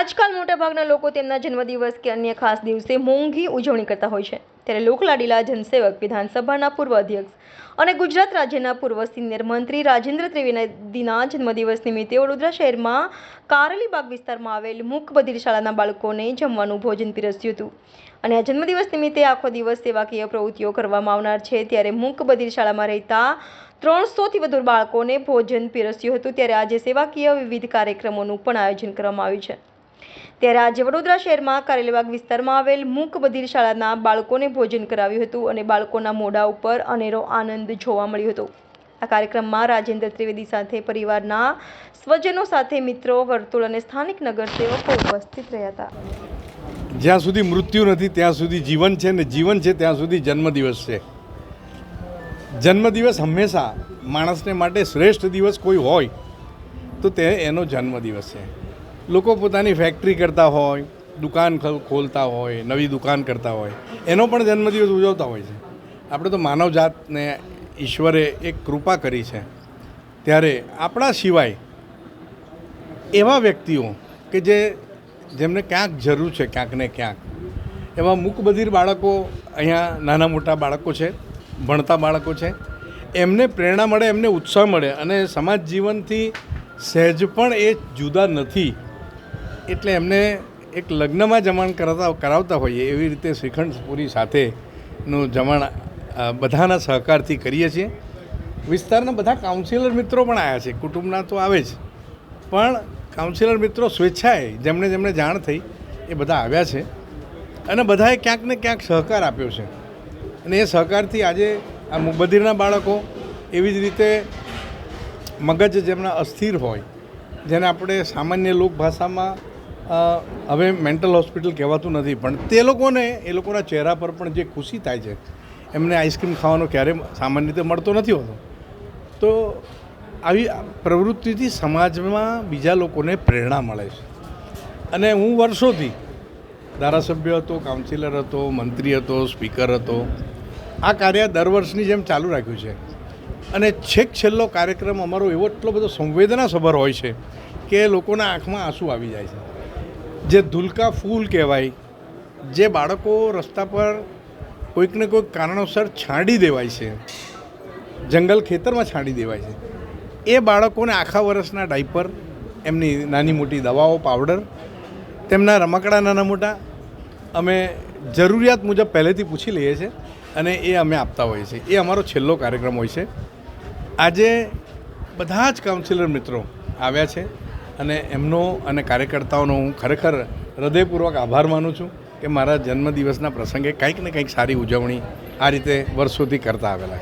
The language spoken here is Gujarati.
આજકાલ મોટાભાગના લોકો તેમના જન્મદિવસ કે અન્ય ખાસ દિવસે મોંઘી ઉજવણી કરતા હોય છે, ત્યારે લોકલાડીલા જનસેવક, વિધાનસભાના પૂર્વ અધ્યક્ષ અને ગુજરાત રાજ્યના પૂર્વ સિનિયર મંત્રી રાજેન્દ્ર ત્રિવેદીના જન્મદિવસ નિમિત્તે વડોદરા શહેરમાં કારેલીબાગ વિસ્તારમાં આવેલ મૂક બધિર શાળાના બાળકોને જમવાનું ભોજન પીરસ્યું હતું. અને આ જન્મદિવસ નિમિત્તે આખો દિવસ સેવાકીય પ્રવૃત્તિઓ કરવામાં આવનાર છે, ત્યારે મૂક બધિર શાળામાં રહેતા 300થી વધુ બાળકોને ભોજન પીરસ્યું હતું. ત્યારે આજે સેવાકીય વિવિધ કાર્યક્રમોનું પણ આયોજન કરવામાં આવ્યું છે. ત્યારે આજે વડોદરા શહેરમાં કારેલીબાગ વિસ્તારમાં આવેલ મૂક બધિર શાળાના બાળકોને ભોજન કરાવ્યું હતું અને બાળકોના મોઢા ઉપર અનેરો આનંદ જોવા મળ્યો હતો. આ કાર્યક્રમમાં રાજેન્દ્ર ત્રિવેદી સાથે પરિવારના સ્વજનો સાથે મિત્રો, વર્તુળ અને સ્થાનિક નગરસેવકો ઉપસ્થિત રહ્યા હતા. જ્યાં સુધી મૃત્યુ નથી ત્યાં સુધી જીવન છે, ને જીવન છે ત્યાં સુધી જન્મદિવસ છે. જન્મદિવસ હંમેશા માણસને માટે શ્રેષ્ઠ દિવસ કોઈ હોય તો તે એનો જન્મદિવસ છે. લોકો પોતાની ફેક્ટરી કરતા હોય, દુકાન ખોલતા હોય, નવી દુકાન કરતા હોય, એનો પણ જન્મદિવસ ઉજવતા હોય છે. આપણે તો માનવજાતને ઈશ્વરે એક કૃપા કરી છે, ત્યારે આપણા સિવાય એવા વ્યક્તિઓ કે જેમને ક્યાંક જરૂર છે, ક્યાંક ને ક્યાંક એવા મૂકબધિર બાળકો, અહીંયા નાના મોટા બાળકો છે, ભણતા બાળકો છે, એમને પ્રેરણા મળે, એમને ઉત્સાહ મળે અને સમાજ જીવનથી સહેજ પણ એ જુદા નથી, એટલે એમને એક લગ્નમાં જમણ કરાવતા હોઈએ એવી રીતે શ્રીખંડ પૂરી સાથેનું જમણ બધાના સહકારથી કરીએ છીએ. વિસ્તારના બધા કાઉન્સિલર મિત્રો પણ આવ્યા છે, કુટુંબના તો આવે જ, પણ કાઉન્સિલર મિત્રો સ્વેચ્છાએ જેમને જાણ થઈ એ બધા આવ્યા છે અને બધાએ ક્યાંક ને ક્યાંક સહકાર આપ્યો છે. અને એ સહકારથી આજે આ મૂકબધિરના બાળકો, એવી જ રીતે મગજ જેમના અસ્થિર હોય, જેને આપણે સામાન્ય લોકભાષામાં હવે મેન્ટલ હોસ્પિટલ કહેવાતું નથી, પણ તે લોકોને એ લોકોના ચહેરા પર પણ જે ખુશી થાય છે, એમને આઈસ્ક્રીમ ખાવાનો ક્યારેય સામાન્ય રીતે મળતો નથી હોતો, તો આવી પ્રવૃત્તિથી સમાજમાં બીજા લોકોને પ્રેરણા મળે છે. અને હું વર્ષોથી ધારાસભ્ય હતો, કાઉન્સિલર હતો, મંત્રી હતો, સ્પીકર હતો, આ કાર્ય દર વર્ષની જેમ ચાલુ રાખ્યું છે. અને છેલ્લો કાર્યક્રમ અમારો એવો એટલો બધો સંવેદનાસભર હોય છે કે લોકોના આંખમાં આંસુ આવી જાય છે. જે ધુલકા ફૂલ કહેવાય, જે બાળકો રસ્તા પર કોઈકને કોઈક કારણોસર છાંડી દેવાય છે, જંગલ ખેતરમાં છાંડી દેવાય છે, એ બાળકોને આખા વર્ષના ડાયપર, એમની નાની મોટી દવાઓ, પાવડર, તેમના રમકડા નાના મોટા અમે જરૂરિયાત મુજબ પહેલેથી પૂછી લઈએ છીએ અને એ અમે આપતા હોઈએ છીએ. એ અમારો છેલ્લો કાર્યક્રમ હોય છે. આજે બધા જ કાઉન્સિલર મિત્રો આવ્યા છે અને એમનો અને કાર્યકર્તાઓનો હું ખરેખર હૃદયપૂર્વક આભાર માનું છું કે મારા જન્મદિવસના પ્રસંગે કંઈક ને કંઈક સારી ઉજવણી આ રીતે વર્ષોથી કરતા આવેલા છે.